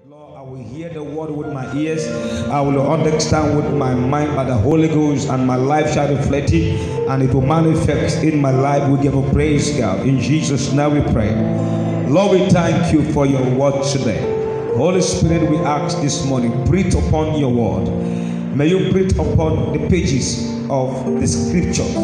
Lord, I will hear the word with my ears. I will understand with my mind by the Holy Ghost, and my life shall reflect it, and it will manifest in my life. We give a praise, God. In Jesus' name we pray. Lord, we thank you for your word today. Holy Spirit, we ask this morning, breathe upon your word. May you breathe upon the pages of the scriptures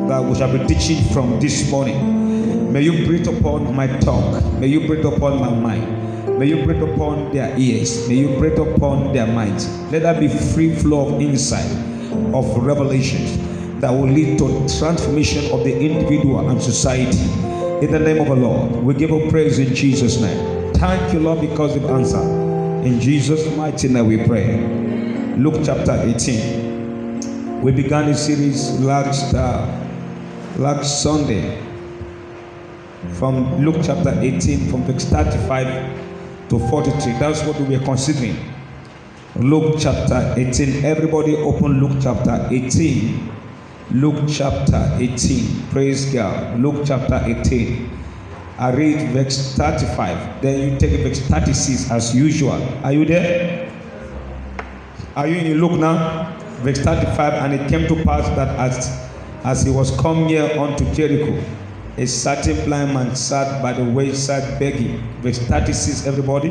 that we shall be teaching from this morning. May you breathe upon my talk. May you breathe upon my mind. May you breathe upon their ears. May you breathe upon their minds. Let there be free flow of insight, of revelations that will lead to transformation of the individual and society. In the name of the Lord, we give a praise in Jesus' name. Thank you, Lord, because you've answered. In Jesus' mighty name we pray. Luke chapter 18. We began a series last Sunday from Luke chapter 18, from verse 35 to 43. That's what we are considering. Luke chapter 18. Everybody open Luke chapter 18. Luke chapter 18. Praise God. Luke chapter 18. I read verse 35. Then you take verse 36 as usual. Are you there? Are you in Luke now? Verse 35. And it came to pass that as he was come near unto Jericho, a certain blind man sat by the wayside begging. Verse 36, everybody.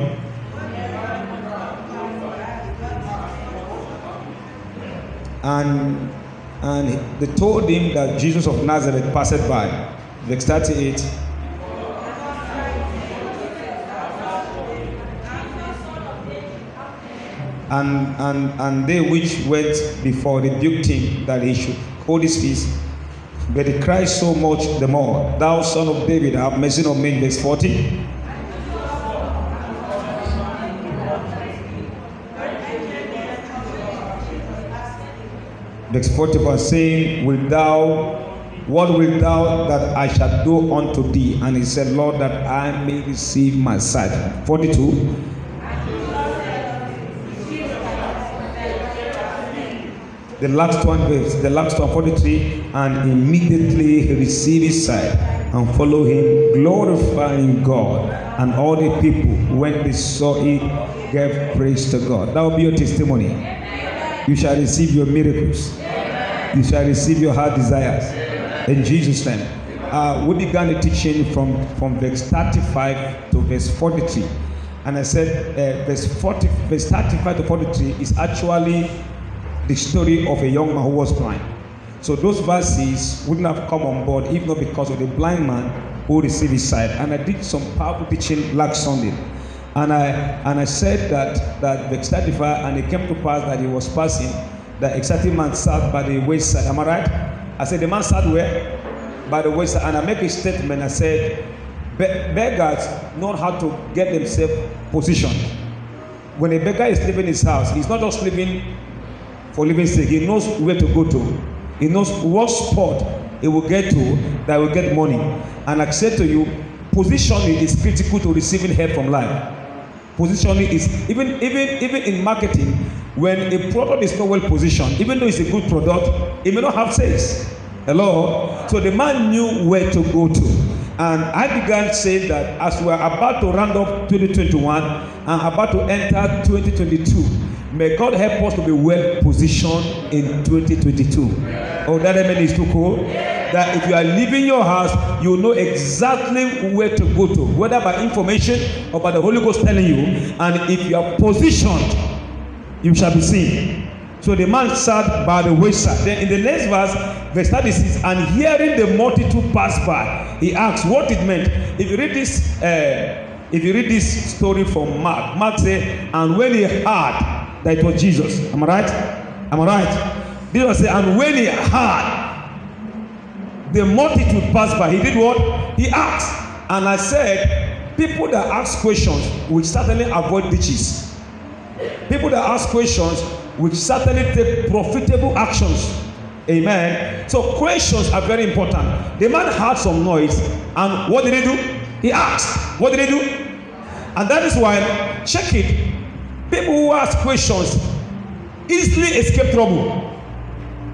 And they told him that Jesus of Nazareth passed by. Verse 38. And they which went before rebuked him that he should hold his peace. But he cried so much the more, Thou Son of David, have mercy on me. Verse 40. Verse 41, saying, what wilt thou that I shall do unto thee? And he said, Lord, that I may receive my sight. 42. The last one, 43, and immediately he received his sight and followed him, glorifying God. And all the people, when they saw it, gave praise to God. That will be your testimony. You shall receive your miracles. You shall receive your heart desires. In Jesus' name. We began the teaching from verse 35 to verse 43. And I said verse 35 to 43 is actually the story of a young man who was blind. So those verses wouldn't have come on board if not because of the blind man who received his sight. And I did some powerful teaching last Sunday. And I said that verse 35, and it came to pass that he was passing, the exciting man sat by the wayside. Am I right? I said the man sat where? By the wayside. And I make a statement. I said beggars know how to get themselves positioned. When a beggar is leaving his house, he's not just living for living sake. He knows where to go to. He knows what spot he will get to that will get money. And I said to you, positioning is critical to receiving help from life. Positioning is even in marketing. When a product is not well positioned, even though it's a good product, it may not have sales. Hello. So the man knew where to go to. And I began saying that as we are about to round up 2021 and about to enter 2022, may God help us to be well positioned in 2022. Oh, that is too cool. That if you are leaving your house, you know exactly where to go to, whether by information or by the Holy Ghost telling you. And if you are positioned, you shall be seen. So the man sat by the wayside. Then in the next verse, verse 36, and hearing the multitude pass by, he asked what it meant. If you read this story from Mark said, and when he heard that it was Jesus. Am I right? Am I right? Jesus said, and when he heard the multitude passed by, he did what? He asked. And I said, people that ask questions will certainly avoid ditches. People that ask questions will certainly take profitable actions. Amen. So questions are very important. The man heard some noise, and what did he do? He asked. What did he do? And that is why, check it. People who ask questions easily escape trouble.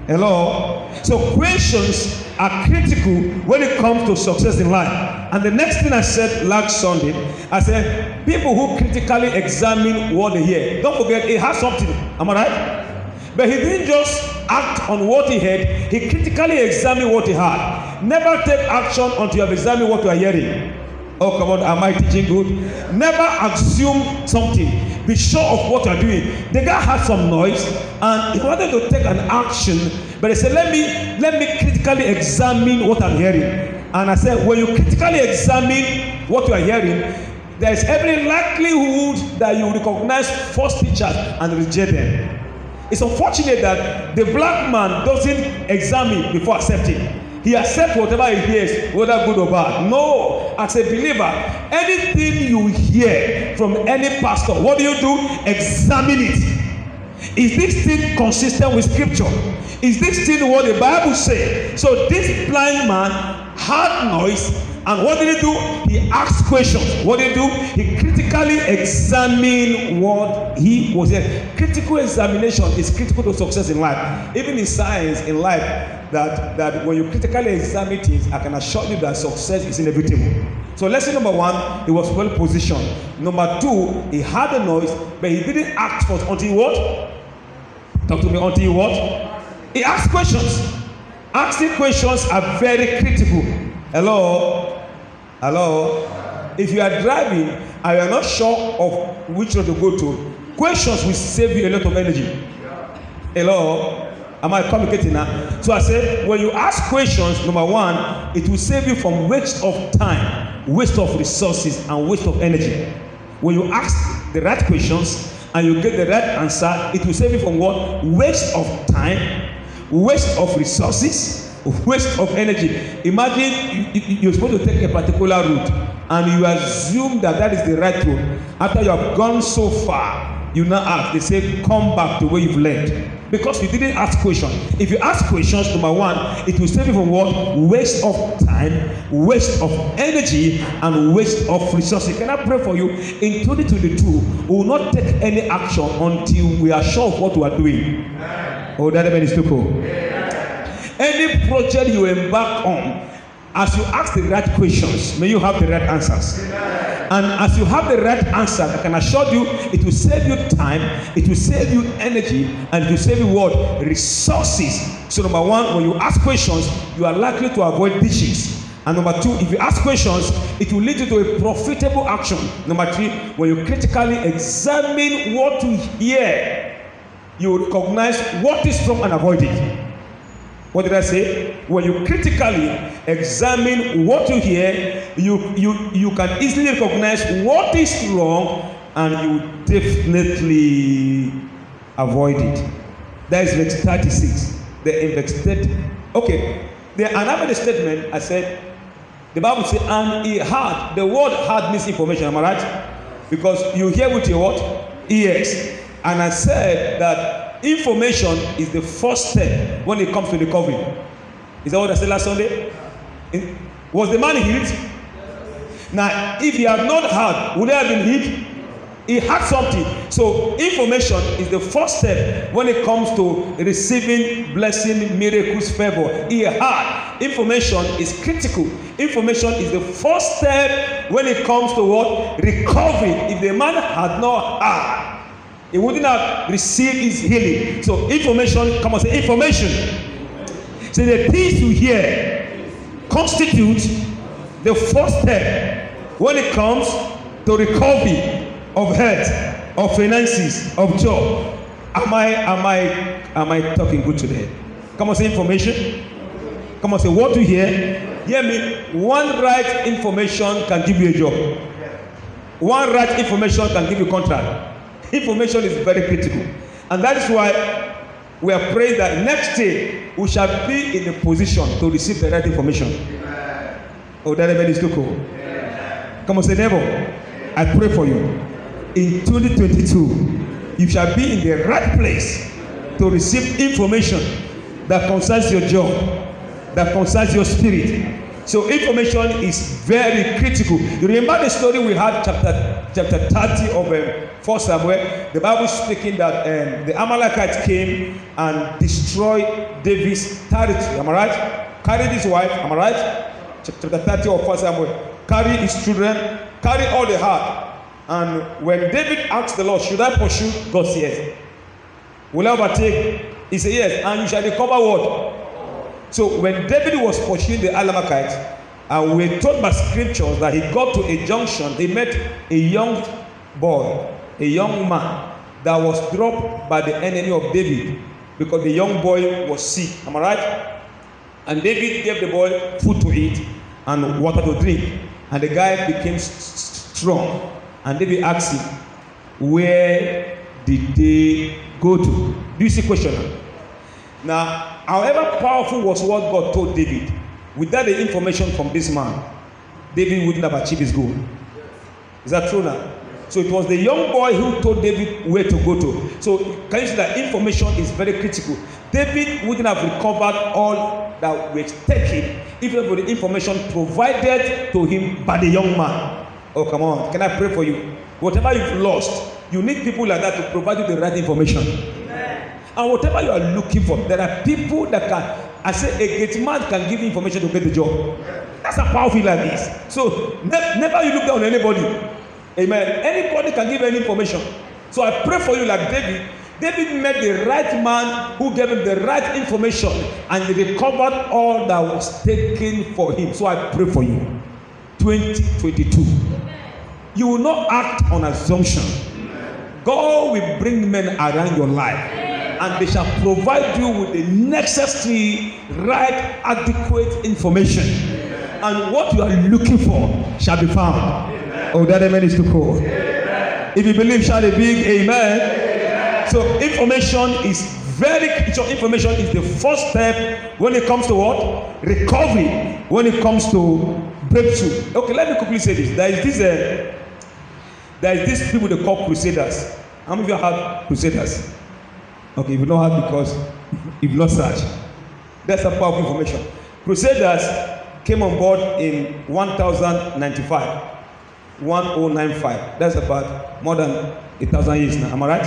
Hello. So questions are critical when it comes to success in life. And the next thing I said last Sunday, I said people who critically examine what they hear. Don't forget, he has something. Am I right? But he didn't just act on what he heard. He critically examined what he heard. Never take action until you have examined what you are hearing. Oh, come on, am I teaching good? Never assume something. Be sure of what you are doing. The guy had some noise and he wanted to take an action, but he said, let me critically examine what I'm hearing. And I said, when you critically examine what you are hearing, there is every likelihood that you recognize false teachers and reject them. It's unfortunate that the black man doesn't examine before accepting. He accepts whatever he hears, whether good or bad. No, as a believer, anything you hear from any pastor, what do? Examine it. Is this thing consistent with scripture? Is this thing what the Bible says? So this blind man heard noise, and what did he do? He asked questions. What did he do? He critically examined what he was hearing. Critical examination is critical to success in life. Even in science, in life, that when you critically examine things, I can assure you that success is inevitable. So lesson number one, he was well positioned. Number two, he had a noise, but he didn't act first until he what? Talk to me, until he what? He asked questions. Asking questions are very critical. Hello? Hello? If you are driving and you are not sure of which road to go to, questions will save you a lot of energy. Hello? Am I communicating now? So I said, when you ask questions, number one, it will save you from waste of time, waste of resources, and waste of energy. When you ask the right questions and you get the right answer, it will save you from what? Waste of time, waste of resources, waste of energy. Imagine you're supposed to take a particular route and you assume that is the right route. After you have gone so far, you now ask, they say, come back to where you've left. Because you didn't ask questions. If you ask questions, number one, it will save you from what? Waste of time, waste of energy, and waste of resources. Can I pray for you? In 2022, we will not take any action until we are sure of what we are doing. Oh, that is too cool. Any project you embark on, as you ask the right questions, may you have the right answers. And as you have the right answer, I can assure you, it will save you time, it will save you energy, and it will save you what? Resources. So number one, when you ask questions, you are likely to avoid ditches. And number two, if you ask questions, it will lead you to a profitable action. Number three, when you critically examine what you hear, you recognize what is wrong and avoid it. What did I say? When you critically examine what you hear, you can easily recognize what is wrong and you definitely avoid it. That is verse 36. The verse 30. Okay. Another statement I said, the Bible says, and he heard. The word heard means information. Am I right? Because you hear with your what? Ears. And I said that information is the first step when it comes to recovery. Is that what I said last Sunday? Was the man healed? Now, if he had not heard, would he have been healed? He had something. So, information is the first step when it comes to receiving blessing, miracles, favor. He had. Information is critical. Information is the first step when it comes to what? Recovery. If the man had not heard, he wouldn't have received his healing. So information, come on, say information. So the things you hear constitute the first step when it comes to recovery of health, of finances, of job. Am I talking good today? Come on, say information. Come on, say what you hear. Hear me. One right information can give you a job. One right information can give you a contract. Information is very critical, and that is why we are praying that next day we shall be in a position to receive the right information. Oh, that is too cool. Come on, say neighbor, I pray for you. In 2022, you shall be in the right place to receive information that concerns your job, that concerns your spirit, So information is very critical. You remember the story we had, chapter 30 of 1 Samuel. The Bible speaking that the Amalekites came and destroyed David's territory. Am I right? Carried his wife. Am I right? Chapter 30 of 1 Samuel. Carry his children. Carry all they had. And when David asked the Lord, should I pursue? God said yes. Will I overtake? He said yes. And you shall recover what? So when David was pursuing the Amalekites, and we're told by scriptures that he got to a junction, he met a young boy, a young man that was dropped by the enemy of David because the young boy was sick. Am I right? And David gave the boy food to eat and water to drink, and the guy became strong. And David asked him, where did they go to? Do you see the question? Now, however powerful was what God told David, without the information from this man, David wouldn't have achieved his goal. Is that true now? So it was the young boy who told David where to go to. So can you see that information is very critical? David wouldn't have recovered all that was taken if not for the information provided to him by the young man. Oh, come on. Can I pray for you? Whatever you've lost, you need people like that to provide you the right information. And whatever you are looking for, there are people that can, I say a gate man can give you information to get the job. That's how powerful like this. So never you look down on anybody. Amen. Anybody can give any information. So I pray for you like David. David met the right man who gave him the right information, and he recovered all that was taken for him. So I pray for you. 2022. You will not act on assumption. God will bring men around your life, and they shall provide you with the necessary, right, adequate information. And what you are looking for shall be found. Oh, that amen is too cold. If you believe, shout a big amen. So information is information is the first step when it comes to what? Recovery. When it comes to breakthrough. Okay, let me quickly say this. There is this people they call crusaders. How many of you have crusaders? Okay, if you don't have, because you've not searched. That's a powerful information. Crusaders came on board in 1095. 1095. That's about more than 1,000 years now. Am I right?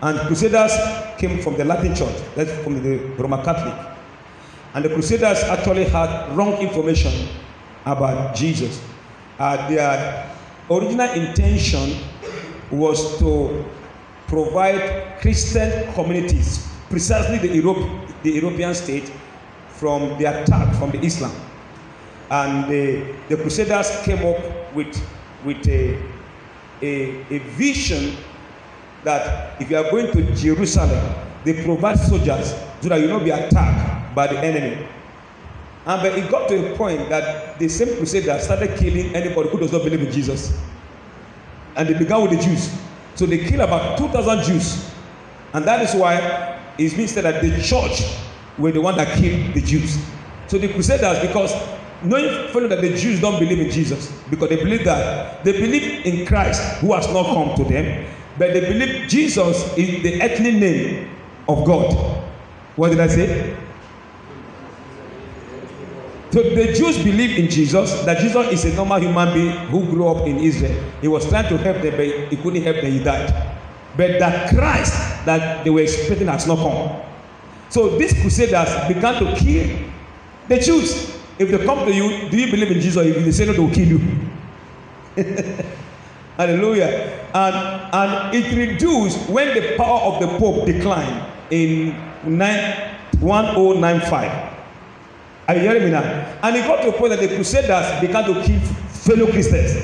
And crusaders came from the Latin church. That's from the Roman Catholic. And the crusaders actually had wrong information about Jesus. Their original intention was to provide Christian communities, precisely the European state, from the attack from the Islam. And the crusaders came up with a vision that if you are going to Jerusalem, they provide soldiers so that you will not be attacked by the enemy. And but it got to a point that the same crusaders started killing anybody who does not believe in Jesus. And they began with the Jews. So they killed about 2,000 Jews. And that is why it's been said that the church were the one that killed the Jews. So the crusaders, because knowing that the Jews don't believe in Jesus, because they believe in Christ who has not come to them, but they believe Jesus is the earthly name of God. What did I say? So the Jews believe in Jesus, that Jesus is a normal human being who grew up in Israel. He was trying to help them, but he couldn't help them, he died. But that Christ that they were expecting has not come. So these crusaders began to kill the Jews. If they come to you, do you believe in Jesus? If they say no, they will kill you. Hallelujah. And it reduced when the power of the Pope declined in 1095. Are you hearing me now? And it got to a point that the crusaders began to kill fellow Christians.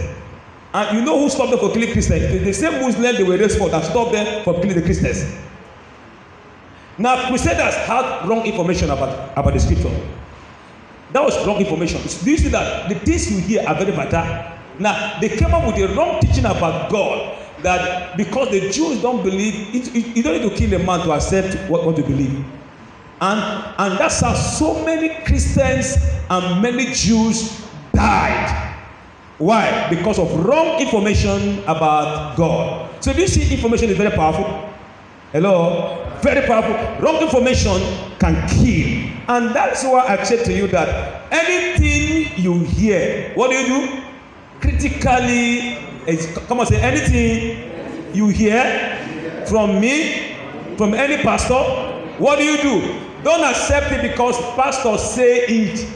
And you know who stopped them from killing Christians? The same Muslims they were raised for that stopped them from killing the Christians. Now, crusaders had wrong information about the scripture. That was wrong information. Do you see that? The things you hear are very vital. Now, they came up with a wrong teaching about God, that because the Jews don't believe, you don't need to kill a man to accept what you believe. And that's how so many Christians and many Jews died. Why? Because of wrong information about God. So do you see information is very powerful? Hello? Very powerful. Wrong information can kill. And that's why I said to you that anything you hear, what do? Critically, come on, say anything you hear from me, from any pastor, what do? Don't accept it because pastors say it.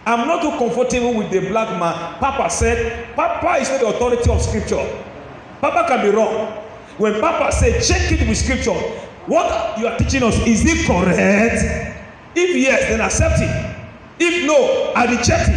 I'm not too comfortable with the black man. Papa said, Papa is not the authority of scripture. Papa can be wrong. When Papa said, check it with scripture. What you are teaching us, is it correct? If yes, then accept it. If no, I reject it.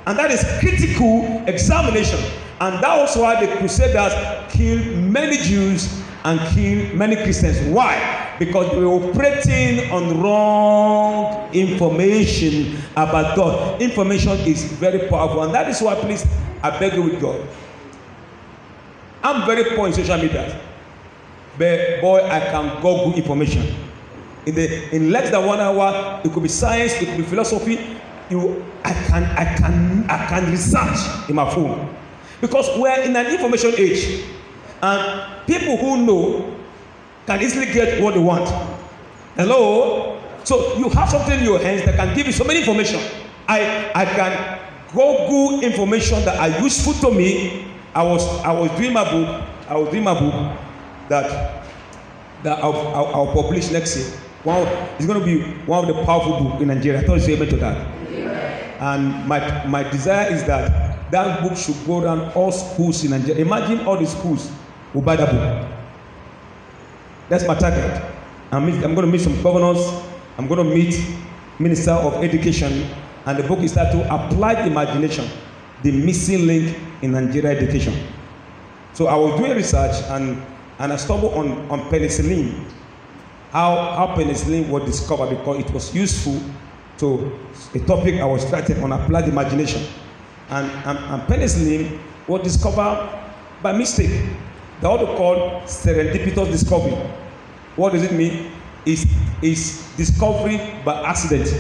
And that is critical examination. And that was why the Crusaders killed many Jews and killed many Christians. Why? Because they were operating on wrong information about God. Information is very powerful. And that is why, please, I beg you with God. I'm very poor in social media. But boy, I can Google information. In less than 1 hour, it could be science, it could be philosophy. I can research in my phone. Because we're in an information age. And people who know can easily get what they want. Hello? So you have something in your hands that can give you so many information. I can Google information that are useful to me. I was doing my book that I'll publish next year. Wow, it's going to be one of the powerful books in Nigeria. I thought you said amen to that. And my desire is that book should go around all schools in Nigeria. Imagine all the schools will buy that book. That's my target. I'm going to meet some governors. I'm going to meet Minister of Education. And the book is that to apply imagination, the missing link in Nigeria education. So I was doing research and I stumbled on penicillin. How penicillin was discovered, because it was useful to a topic I was writing on applied imagination. And penicillin was discovered by mistake. They what they call serendipitous discovery. What does it mean? Is discovery by accident.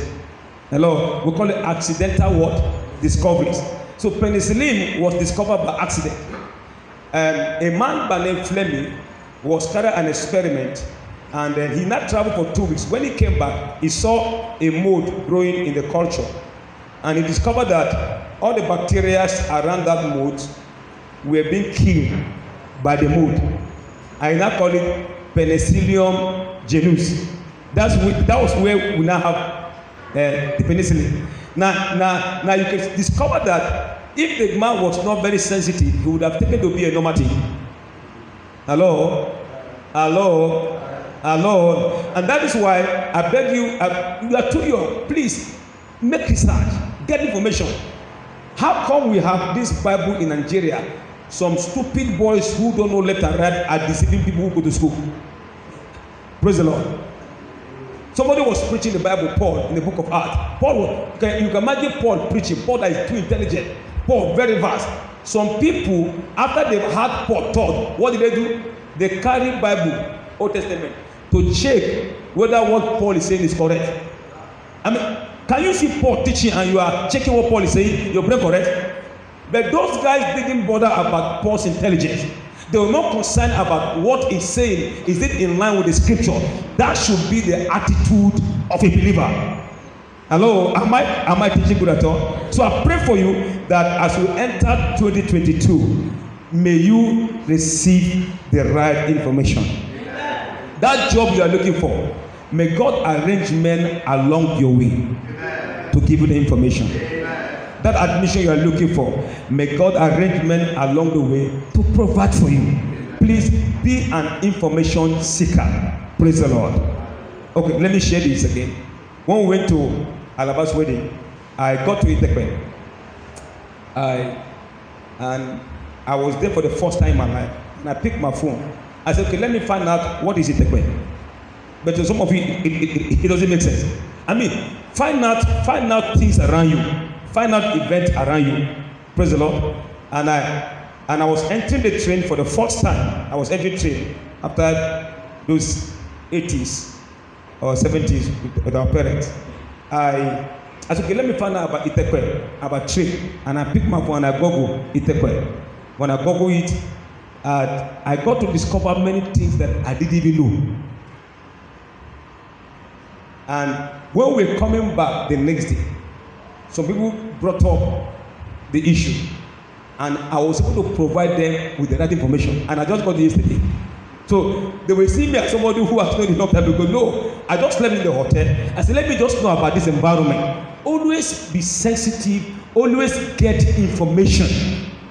Hello, we call it accidental what? Discoveries. So penicillin was discovered by accident. A man by name Fleming was carrying an experiment, and he not traveled for 2 weeks. When he came back, he saw a mold growing in the culture, and he discovered that all the bacteria around that mold were being killed by the mold. I now call it Penicillium genus. That was where we now have the penicillin. Now you can discover that if the man was not very sensitive, he would have taken to be a normal thing. Hello? And that is why I beg you, you are too young. Please make research, get information. How come we have this Bible in Nigeria? Some stupid boys who don't know left and right are deceiving people who go to school. Praise the Lord. Somebody was preaching the Bible, Paul, in the book of Acts. You can imagine Paul preaching. Paul that is too intelligent. Paul, very vast. Some people, after they've had Paul taught, what do? They carry Bible, Old Testament, to check whether what Paul is saying is correct. I mean, can you see Paul teaching and you are checking what Paul is saying? Your brain correct? But those guys didn't bother about Paul's intelligence. They were not concerned about what he's saying. Is it in line with the scripture? That should be the attitude of a believer. Hello, am I teaching good at all? So I pray for you that as you enter 2022, may you receive the right information. That job you are looking for, may God arrange men along your way to give you the information. That admission you are looking for, may God arrange men along the way to provide for you. Please be an information seeker. Praise the Lord. Okay, let me share this again. When we went to Alaba's wedding, I got to Itekwe. And I was there for the first time in my life. And I picked my phone. I said, okay, let me find out what is Itekwe. But to some of you, it doesn't make sense. I mean, find out things around you. Find out events around you. Praise the Lord. And I was entering the train for the first time. I was entering train after those 80s or 70s with our parents. I said, okay, let me find out about Itekwe, about train. And I picked my phone and I Google Itekwe. When I Google it, I got to discover many things that I didn't even know. And when we were coming back the next day, some people brought up the issue, and I was able to provide them with the right information, and I just got it yesterday. So they will see me as somebody who has known enough time because no, I just slept in the hotel. I said, let me just know about this environment. Always be sensitive, always get information.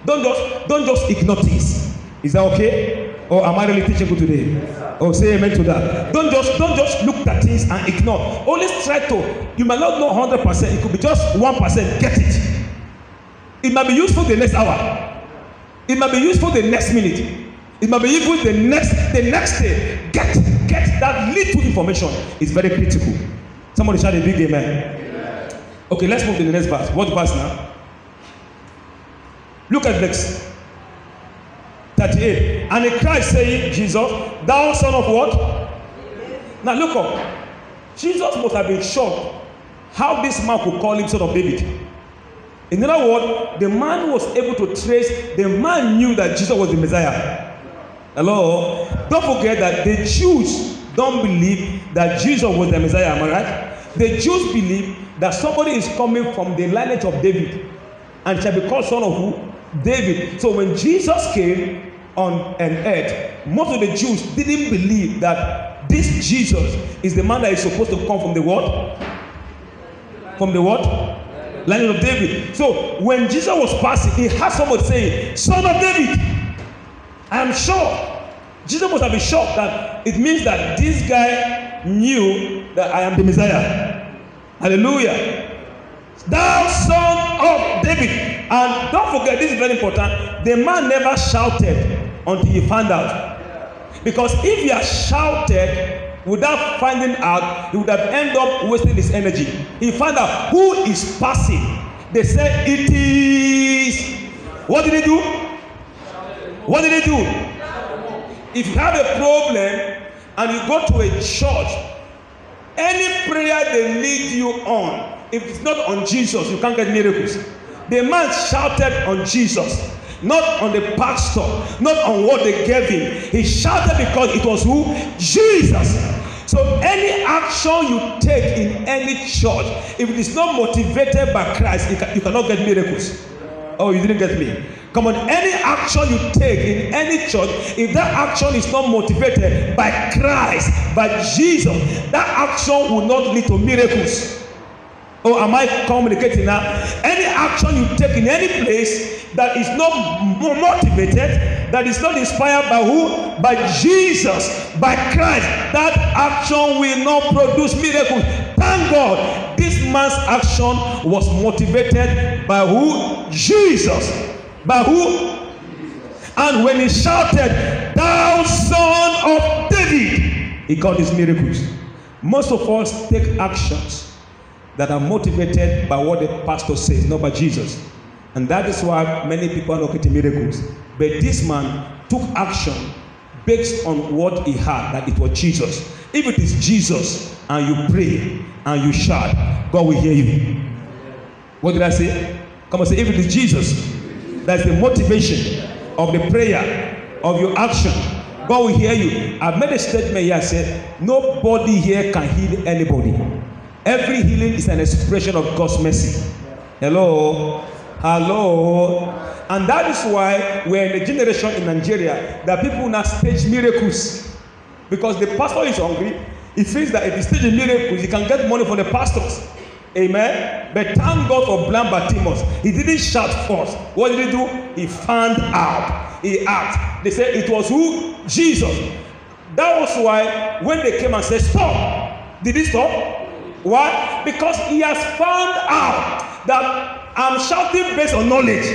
Don't just ignore things. Is that okay? Or am I really teaching you today? Oh, say amen to that. Don't just look at things and ignore. Always try to. You might not know 100%. It could be just 1%. Get it. It might be useful the next hour. It might be useful the next minute. It might be useful the next day. Get that little information. It's very critical. Somebody shout a big amen. Amen. Okay, let's move to the next verse. What verse now? Look at next. 38. And he cried, saying, Jesus, thou son of what? Now look up. Jesus must have been shocked how this man could call him son of David. In other words, the man was able to trace, the man knew that Jesus was the Messiah. Hello? Don't forget that the Jews don't believe that Jesus was the Messiah, am I right? The Jews believe that somebody is coming from the lineage of David and shall be called son of who? David. So when Jesus came on an earth, most of the Jews didn't believe that this Jesus is the man that is supposed to come from the what? From the what? Lineage of David. So when Jesus was passing, he had someone saying, son of David. I am sure Jesus must have been shocked that it means that this guy knew that I am the Messiah. Hallelujah. Thou son of David. And don't forget, this is very important. The man never shouted until he found out. Because if he had shouted without finding out, he would have ended up wasting his energy. He found out who is passing. They said it is. What did he do? What did he do? If you have a problem and you go to a church, any prayer they lead you on, if it's not on Jesus, you can't get miracles. The man shouted on Jesus, not on the pastor, not on what they gave him. He shouted because it was who? Jesus. So any action you take in any church, if it is not motivated by Christ, you cannot get miracles. Oh, you didn't get me. Come on, any action you take in any church, if that action is not motivated by Christ, by Jesus, that action will not lead to miracles. Oh, am I communicating now? Any action you take in any place that is not motivated, that is not inspired by who? By Jesus, by Christ, that action will not produce miracles. Thank God, this man's action was motivated by who? Jesus. By who? And when he shouted, thou son of David, he got his miracles. Most of us take actions that are motivated by what the pastor says, not by Jesus. And that is why many people are not getting miracles. But this man took action based on what he had, that it was Jesus. If it is Jesus and you pray and you shout, God will hear you. What did I say? Come on, say, if it is Jesus, that's the motivation of the prayer, of your action, God will hear you. I've made a statement here. I said, nobody here can heal anybody. Every healing is an expression of God's mercy. Hello? Hello? And that is why we're in a generation in Nigeria that people now stage miracles. Because the pastor is hungry. He feels that if he stages miracles, he can get money from the pastors. Amen. But thank God for blind Bartimaeus. He didn't shout first. What did he do? He found out. He asked. They said it was who? Jesus. That was why when they came and said stop, did he stop? Why? Because he has found out that I'm shouting based on knowledge.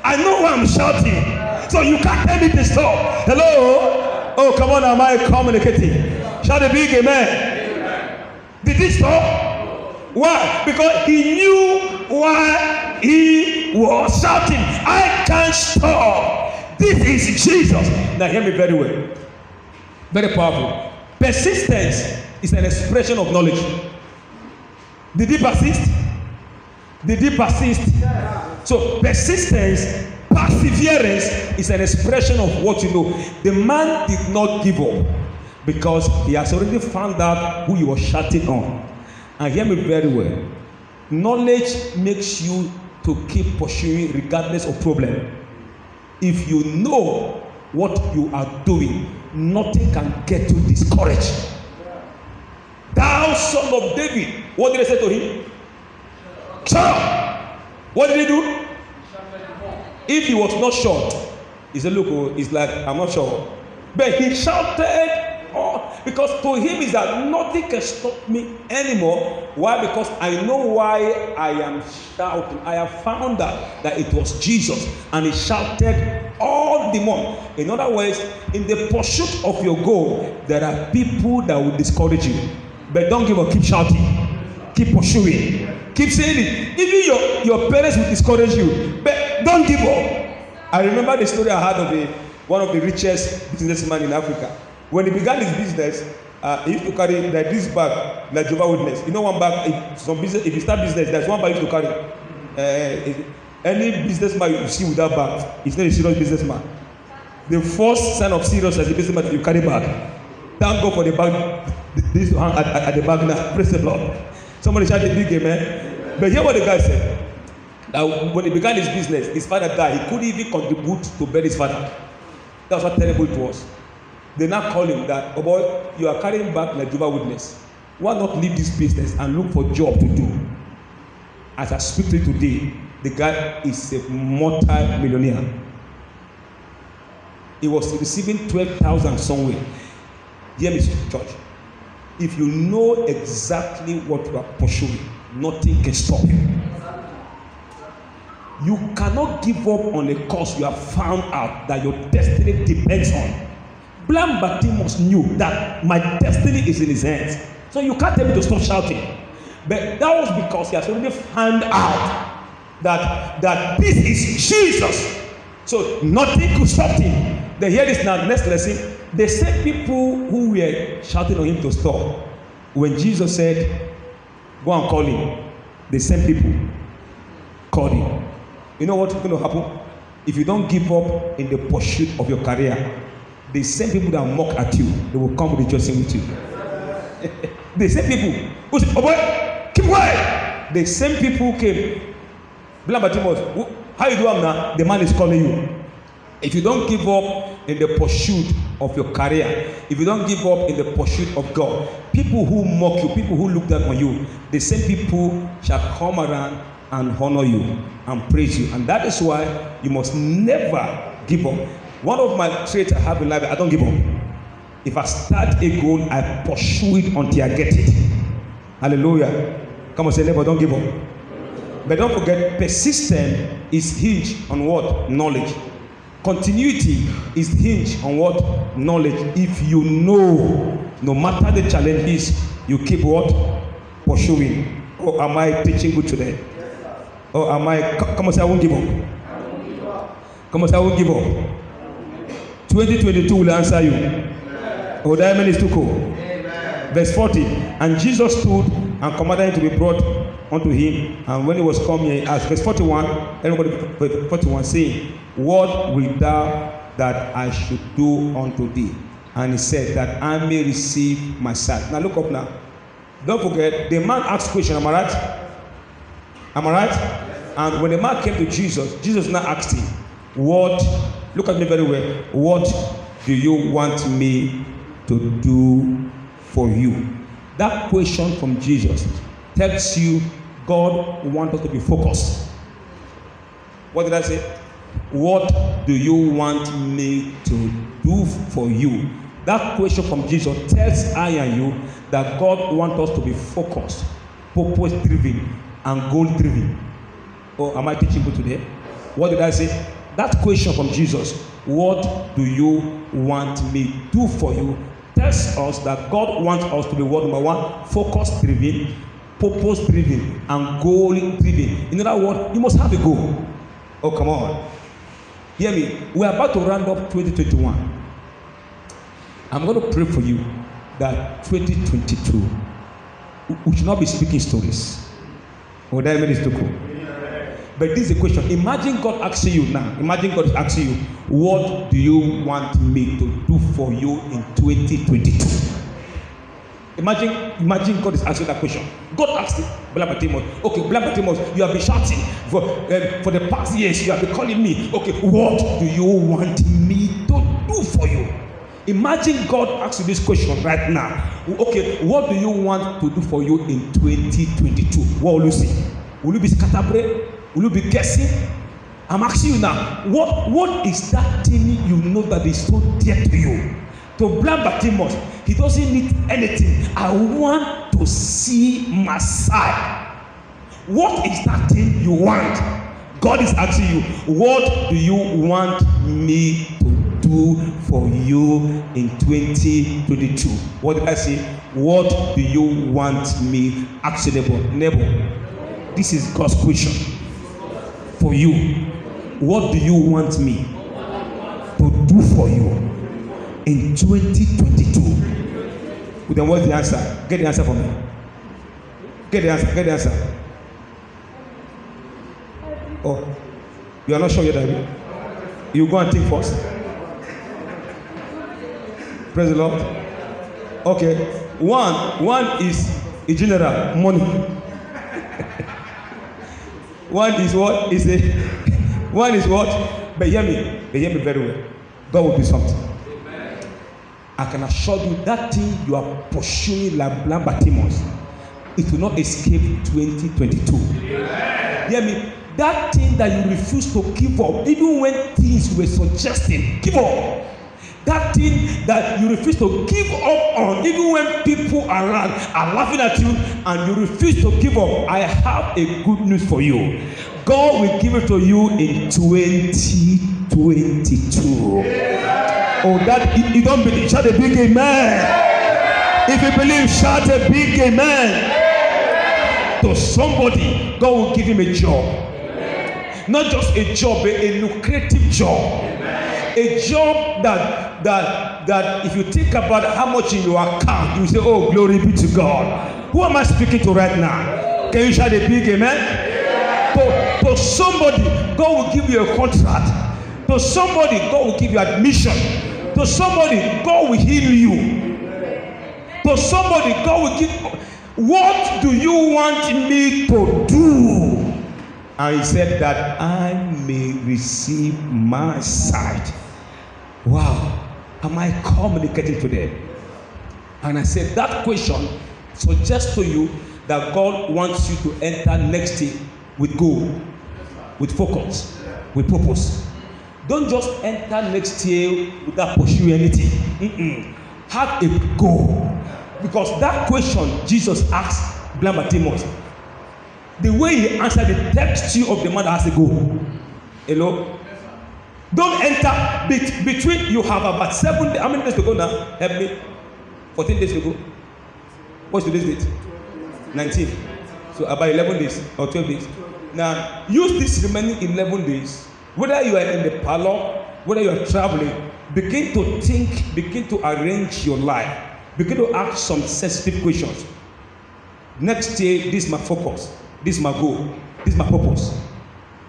I know why I'm shouting. So you can't tell me to stop. Hello? Oh, come on, am I communicating? Shout a big amen. Did he stop? Why? Because he knew why he was shouting. I can't stop. This is Jesus. Now hear me very well. Very powerful. Persistence is an expression of knowledge. Did he persist? Did he persist? So persistence, perseverance is an expression of what you know. The man did not give up. because he has already found out who he was shouting on. And hear me very well. Knowledge makes you to keep pursuing regardless of problem. If you know what you are doing, nothing can get you discouraged. Thou son of David, what did they say to him? Shut up. What did he do? If he was not short, he said, look, it's like, I'm not sure. But he shouted, oh, because to him is that nothing can stop me anymore. Why? Because I know why I am shouting. I have found out that it was Jesus, and he shouted all the more. In other words, in the pursuit of your goal, there are people that will discourage you. But don't give up. Keep shouting. Keep pursuing. Keep saying it. Even your parents will discourage you. But don't give up. I remember the story I had of one of the richest businessmen in Africa. When he began his business, he used to carry like this bag, like Jehovah's Witness. You know, one bag. If you start business, there's one bag you used to carry. Any businessman you see with that bag, he's not a serious businessman. The first sign of serious as a businessman is you carry bag. Thank God for the bag. This hang at the bag now. Praise the Lord. Somebody shouted big amen. But hear what the guy said. That when he began his business, his father died. He couldn't even contribute to bury his father. That's how terrible it was. They now call him that, oh boy, you are carrying back like Jehovah's Witness. Why not leave this business and look for a job to do? As I speak to you today, the guy is a multi-millionaire. He was receiving 12,000 somewhere. Hear me, church. If you know exactly what you are pursuing, nothing can stop you. You cannot give up on a cause you have found out that your destiny depends on. Blind Bartimaeus knew that my destiny is in his hands. So you can't tell me to stop shouting. But that was because he has already found out that this is Jesus. So nothing could stop him. Then hear this now, next lesson. The same people who were shouting on him to stop, when Jesus said, go and call him, the same people called him. You know what's going to happen? If you don't give up in the pursuit of your career, the same people that mock at you, they will come rejoicing with you. The same people who say, oh boy, keep quiet. The same people came. Blind Bartimaeus, how you doing now? The man is calling you. If you don't give up in the pursuit of your career, if you don't give up in the pursuit of God, people who mock you, people who look down on you, the same people shall come around and honor you and praise you. And that is why you must never give up. One of my traits I have in life, I don't give up. If I start a goal, I pursue it until I get it. Hallelujah. Come on, say, never, don't give up. But don't forget, persistence is hinged on what? Knowledge. Continuity is hinged on what? Knowledge. If you know, no matter the challenges, you keep what? Pursuing. Or am I teaching good today? Or am I, come on, say, I won't give up. Come on, say, I won't give up. 2022 will answer you. Oh, that man is too cool. Verse 40. And Jesus stood and commanded him to be brought unto him. And when he was coming, he asked, verse 41, everybody, verse 41, saying, what wilt thou that I should do unto thee? And he said, that I may receive my sight. Now look up now. Don't forget, the man asked question, am I right? Am I right? And when the man came to Jesus, Jesus now asked him, what, look at me very well, what do you want me to do for you? That question from Jesus tells you God wants us to be focused. What did I say? What do you want me to do for you? That question from Jesus tells I and you that God wants us to be focused, purpose-driven, and goal-driven. Oh, am I teaching you today? What did I say? That question from Jesus, what do you want me to do for you, tells us that God wants us to be what? Number one, focus-driven, purpose-driven, and goal-driven. In other words, you must have a goal. Oh, come on. Hear me. We are about to round up 2021. I'm going to pray for you that 2022, we should not be speaking stories. Oh, that is too cool. But this is a question. Imagine God asking you now. Imagine God asking you, what do you want me to do for you in 2022? Imagine God is asking that question. God asked blind Bartimaeus, okay, blind Bartimaeus, you have been shouting for the past years. You have been calling me. Okay, what do you want me to do for you? Imagine God asks you this question right now. Okay, what do you want to do for you in 2022? What will you say? Will you be scatterbrained? Will you be guessing? I'm asking you now, what is that thing you know that is so dear to you? To blind Bartimaeus, he doesn't need anything. I want to see Messiah. What is that thing you want? God is asking you, what do you want me to do for you in 2022? What did I say? What do you want me? Actionable. Neighbor, this is God's question for you. What do you want me to do for you in 2022? Then what's the answer? Get the answer for me. Get the answer. Oh, you are not sure yet, are you? You go and think first. Praise the Lord. Okay. One is in general money. One is what? One is what? But hear me very well. God will do something. I can assure you that thing you are pursuing like blind Bartimaeus, it will not escape 2022. Hear me? That thing that you refuse to give up, even when things were suggesting, give up. That thing that you refuse to give up on, even when people around are laughing at you and you refuse to give up, I have a good news for you. God will give it to you in 2022. Oh, that you don't believe, shout a big amen. If you believe, shout a big amen. To somebody, God will give him a job. Not just a job, but a lucrative job. A job that if you think about how much in your account, you say, oh, glory be to God. Who am I speaking to right now? Can you shout a big amen? To somebody, God will give you a contract. To somebody, God will give you admission. To somebody, God will heal you. To somebody, God will give. What do you want me to do? And he said that I may receive my sight. Wow. Am I communicating to them? And I said that question suggests to you that God wants you to enter next year with goal, with focus, with purpose. Don't just enter next year without pursuing anything. Have a goal. Because that question Jesus asked blind Bartimaeus, the way he answered the texture of the man that has a goal. Hello? Don't enter between. You have about 7 days. How many days to go now? Help me. 14 days to go. What's today's date? 19. So about 11 days or 12 days. Now use this remaining 11 days. Whether you are in the parlor, whether you are traveling, begin to think, begin to arrange your life, begin to ask some sensitive questions. Next year, this is my focus, this is my goal, this is my purpose.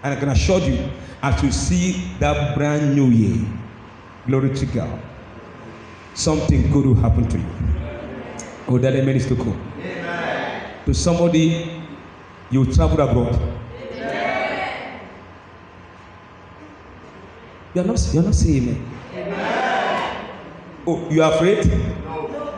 And I can assure you, as you see that brand new year, glory to God, something good will happen to you. Oh, that amen is to come. To somebody, you travel abroad. You're not saying amen. Oh, you are afraid? No.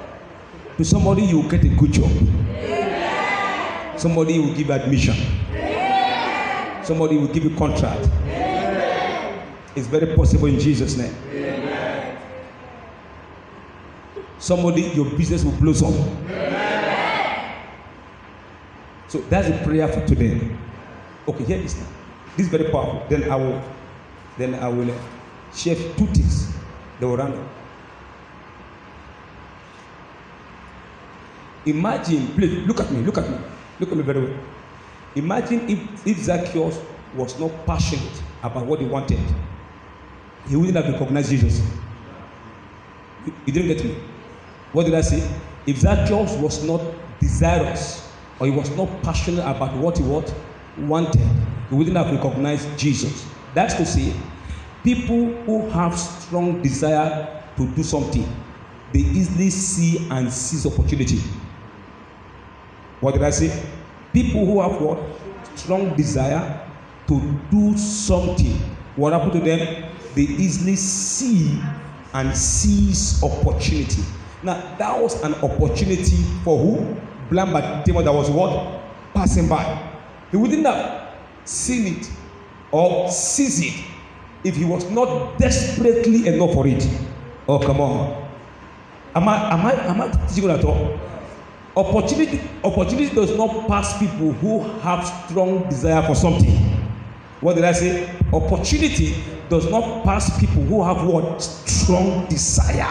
To somebody, you will get a good job. Amen. Somebody will give admission. Amen. Somebody will give you contract. Amen. It's very possible in Jesus' name. Amen. Somebody, your business will blossom. Amen. So that's a prayer for today. Okay, hear this now. This is very powerful. Then I will share 2 things. They will run up. Imagine, please look at me very well. Imagine if Zacchaeus was not passionate about what he wanted, he wouldn't have recognized Jesus. You didn't get me. What did I say? If Zacchaeus was not desirous or he was not passionate about what he wanted, he wouldn't have recognized Jesus. That's to say, people who have strong desire to do something, they easily see and seize opportunity. What did I say? People who have what? Strong desire to do something. What happened to them? They easily see and seize opportunity. Now, that was an opportunity for who? Blind Bartimaeus that was what? Passing by. He wouldn't have seen it or seized it if he was not desperately enough for it. Oh, come on. Am I teaching at all? Opportunity does not pass people who have strong desire for something. What did I say? Opportunity does not pass people who have what? Strong desire.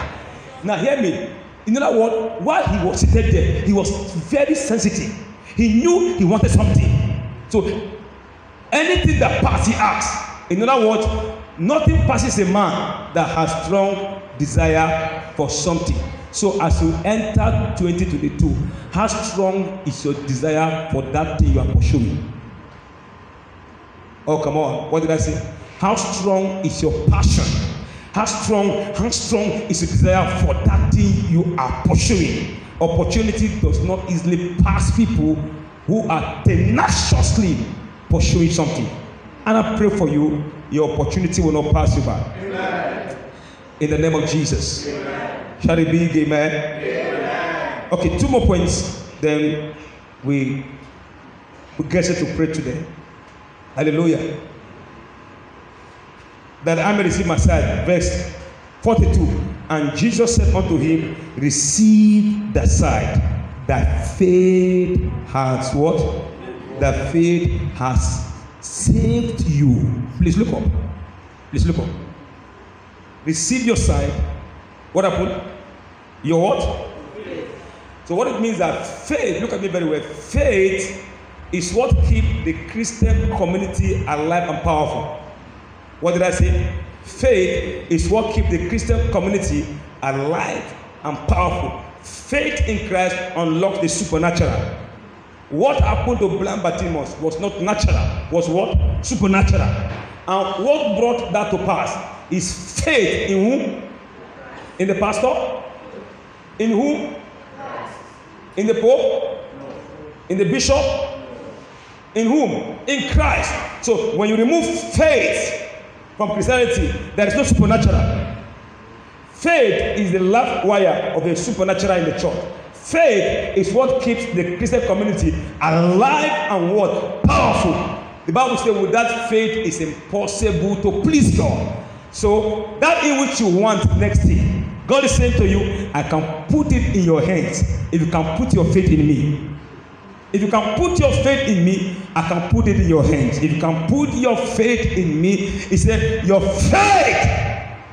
Now hear me. In other words, while he was seated there, he was very sensitive. He knew he wanted something. So anything that passes, he asks. In other words, nothing passes a man that has strong desire for something. So as you enter 2022, how strong is your desire for that thing you are pursuing? Oh, come on. What did I say? How strong is your passion? How strong is your desire for that thing you are pursuing? Opportunity does not easily pass people who are tenaciously pursuing something. And I pray for you, your opportunity will not pass you by. Amen. In the name of Jesus. Amen. Shall it be? Amen. Amen. Okay, 2 more points. Then we get set to pray today. Hallelujah. That I may receive my sight. Verse 42. And Jesus said unto him, receive the sight. That faith has what? That faith has saved you. Please look up. Please look up. Receive your sight. What happened? Your what? Faith. So what it means that faith, look at me very well, faith is what keeps the Christian community alive and powerful. What did I say? Faith is what keeps the Christian community alive and powerful. Faith in Christ unlocks the supernatural. What happened to blind Bartimaeus was not natural, was what? Supernatural. And what brought that to pass is faith in whom? In the pastor? In whom? In the Pope? In the bishop? In whom? In Christ. So when you remove faith from Christianity, there is no supernatural. Faith is the life wire of the supernatural in the church. Faith is what keeps the Christian community alive and what? Powerful. The Bible says without faith it's impossible to please God. So that in which you want next thing, God is saying to you, I can put it in your hands if you can put your faith in me. If you can put your faith in me, I can put it in your hands. If you can put your faith in me, he said, your faith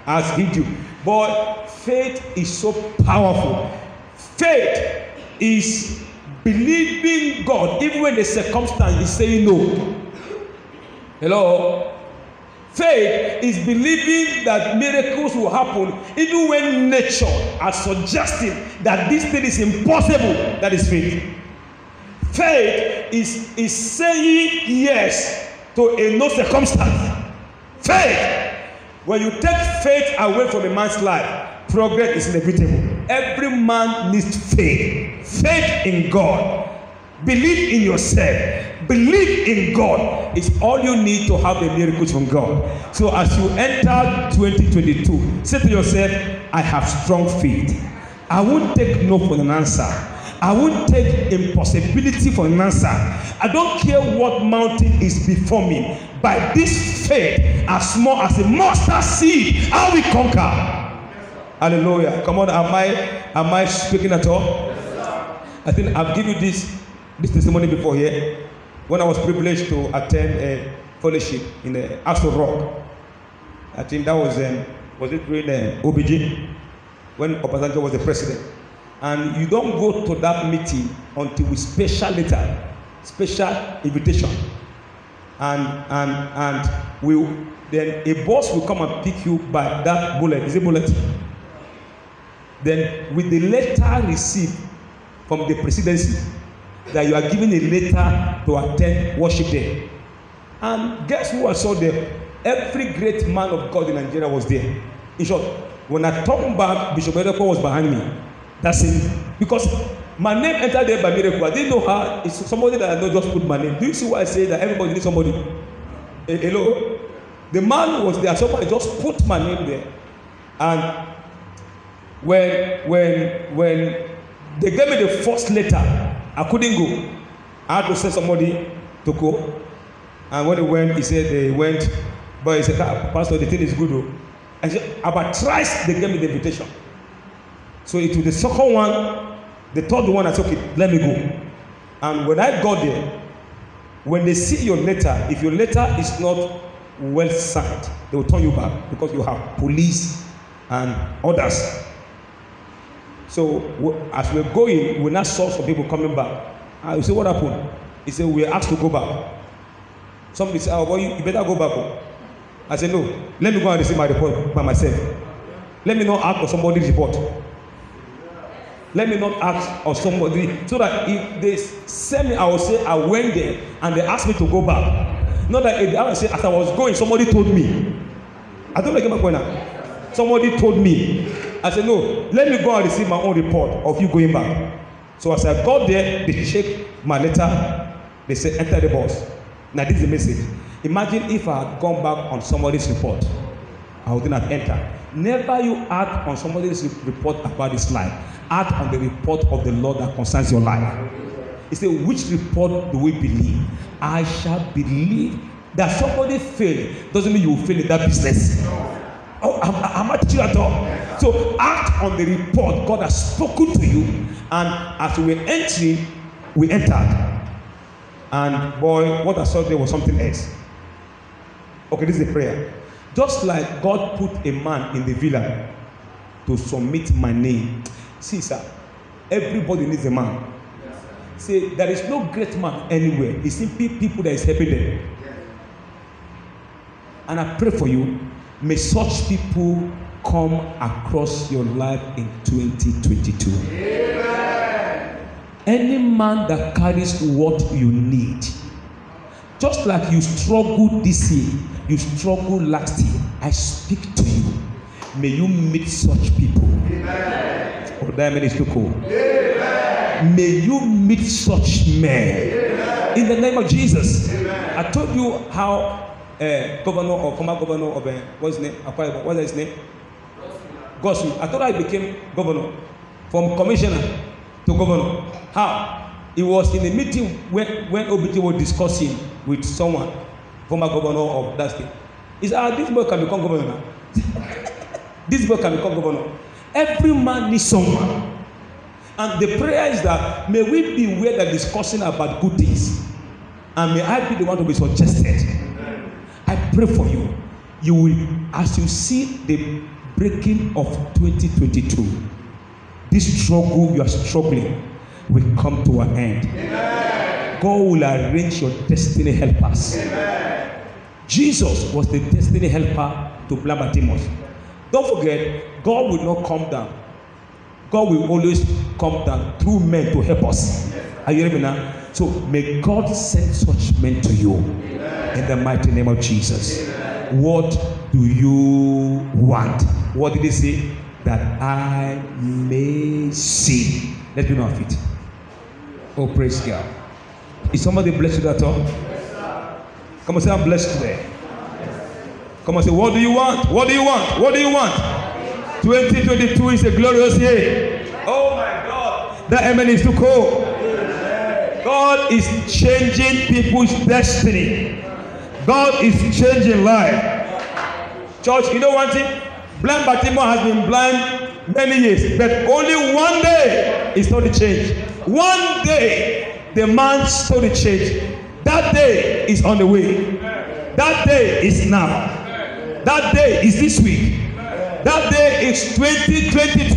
has hid you. But faith is so powerful. Faith is believing God, even when the circumstance is saying no. Hello? Faith is believing that miracles will happen, even when nature is suggesting that this thing is impossible. That is faith. Faith is saying yes to a no circumstance. Faith. When you take faith away from a man's life, progress is inevitable. Every man needs faith. Faith in God. Believe in yourself. Believe in God. It's all you need to have the miracles from God. So as you enter 2022, say to yourself, I have strong faith. I won't take no for an answer. I won't take impossibility for an answer. I don't care what mountain is before me. By this faith, as small as a mustard seed, I will conquer. Hallelujah. Come on, am I speaking at all? Yes, I think I've given you this testimony before here. When I was privileged to attend a fellowship in the Aso Rock. I think that was it during OBG, when Obasanjo was the president. And you don't go to that meeting until with special letter, special invitation. And then a boss will come and pick you by that bullet. Is it bullet? Then with the letter received from the presidency, that you are given a letter to attend worship there. And guess who I saw there? Every great man of God in Nigeria was there. In short, when I turned back, Bishop Oyedepo was behind me. That's it. Because my name entered there by miracle. I didn't know how. It's somebody that I know just put my name. Do you see why I say that everybody needs somebody? Hello? The man was there. Somebody just put my name there. And when they gave me the first letter, I couldn't go. I had to send somebody to go. And when they went, he said they went. But he said, Pastor, the thing is good. Though. I said, about thrice they gave me the invitation. So it was the second one, the third one, I said, okay, let me go. And when I got there, when they see your letter, if your letter is not well signed, they will turn you back because you have police and others. So as we're going, we now saw some people coming back. I will say, what happened? He said, we were asked to go back. Somebody said, oh, well, you better go back. I said, no, let me go and receive my report by myself. Let me not ask for somebody's report. Let me not ask of somebody, so that if they send me, I will say I went there and they asked me to go back. Not that if I say as I was going, somebody told me. I don't get my point now. Somebody told me. I said, no, let me go and receive my own report of you going back. So as I got there, they checked my letter. They said, enter the bus. Now this is the message. Imagine if I had gone back on somebody's report, I wouldn't have entered. Never you act on somebody's report about his life. Act on the report of the Lord that concerns your life. He said, which report do we believe? I shall believe that somebody failed. Doesn't mean you will fail in that business. Oh, I'm not teaching at all. So act on the report God has spoken to you. And as we were entering, we entered. And boy, what I saw there was something else. Okay, this is a prayer. Just like God put a man in the villa to submit my name. See, sir, everybody needs a man. See, there is no great man anywhere. It's simply people that is helping them. And I pray for you. May such people come across your life in 2022. Amen. Any man that carries what you need, just like you struggled this year, you struggled last year, I speak to you. May you meet such people. Amen. Oh, that man is too cool. Amen. May you meet such men. Amen. In the name of Jesus. Amen. I told you how governor or former governor of what's his name? What's his name? Gospel. I thought I became governor from commissioner to governor. How? He was in a meeting when OBT was discussing with someone, former governor of that state. He said, this boy can become governor now. This boy can become governor. Every man needs someone. And the prayer is that may we beware that discussing about good things. And may I be the one to be suggested. I pray for you. You will, as you see the breaking of 2022, this struggle you are struggling will come to an end. Amen. God will arrange your destiny helpers. Amen. Jesus was the destiny helper to blind Bartimaeus. Don't forget, God will not come down. God will always come down through men to help us. Are you hearing me now? So may God send such men to you. Amen. In the mighty name of Jesus. Amen. What do you want? What did he say? That I may see. Let's be on our feet. Oh, praise God. Is somebody blessed at all? Yes, come on, say I'm blessed today. Come on, say, what do you want? What do you want? What do you want? 2022 is a glorious year. Oh my God. That amen is too cold. God is changing people's destiny. God is changing life. Church, you know one thing? Blind Bartimaeus has been blind many years, but only one day his story changed. One day the man's story changed. That day is on the way. That day is now. That day is this week. That day is 2022.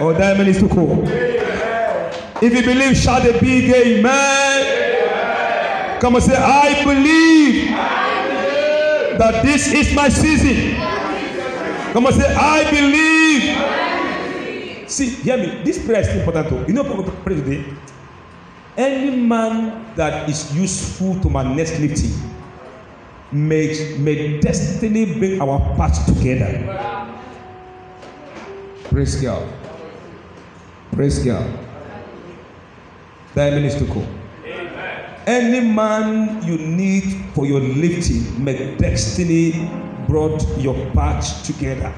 Oh, that man is too cool. If you believe, shout a big amen. Come and say, I believe that this is my season. Come and say, I believe. See, hear me. This prayer is important too. You know what we pray today? Any man that is useful to my next lifting, May destiny bring our paths together. Praise God. Praise God. That minutes to go. Any man you need for your lifting, may destiny brought your paths together.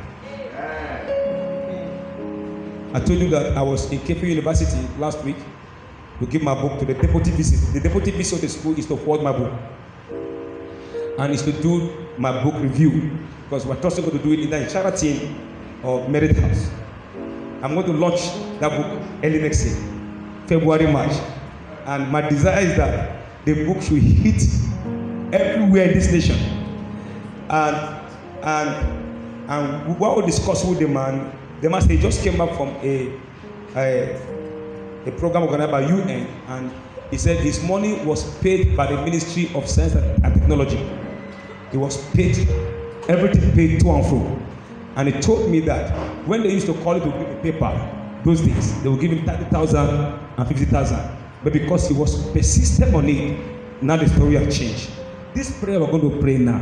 I told you that I was in Kefi University last week to give my book to the deputy vice. The deputy vice of the school is to forward my book, and is to do my book review, because we're also going to do it either in charity or merit house. I'm going to launch that book early next year, February, March, and my desire is that the book should hit everywhere in this nation. And what we discussed with the man said he just came back from a program organized by UN, and he said his money was paid by the Ministry of Science and Technology. It was paid, everything paid to and fro. And he told me that when they used to call it to give a paper, those days, they would give him 30,000 and 50,000. But because he was persistent on it, now the story has changed. This prayer we're going to pray now.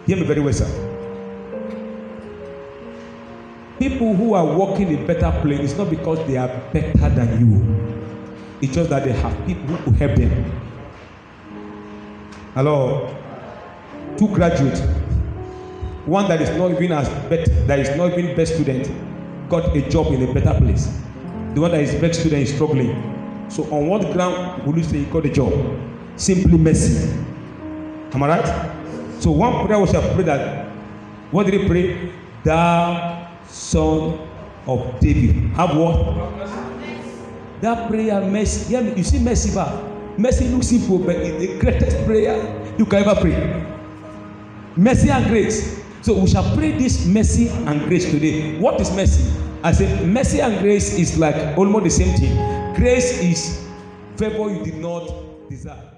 Hear me very well, sir. People who are walking in better place, it's not because they are better than you. It's just that they have people who help them. Hello? 2 graduates. One that is not even best student got a job in a better place. The one that is best student is struggling. So on what ground would you say he got a job? Simply mercy. Am I right? So one prayer was a prayer that, what did he pray? Thou Son of David. Have what? That prayer, mercy. You see mercy back. Mercy looks simple, but it's the greatest prayer you can ever pray. Mercy and grace. So we shall pray this mercy and grace today. What is mercy? I said mercy and grace is like almost the same thing. Grace is favor you did not deserve.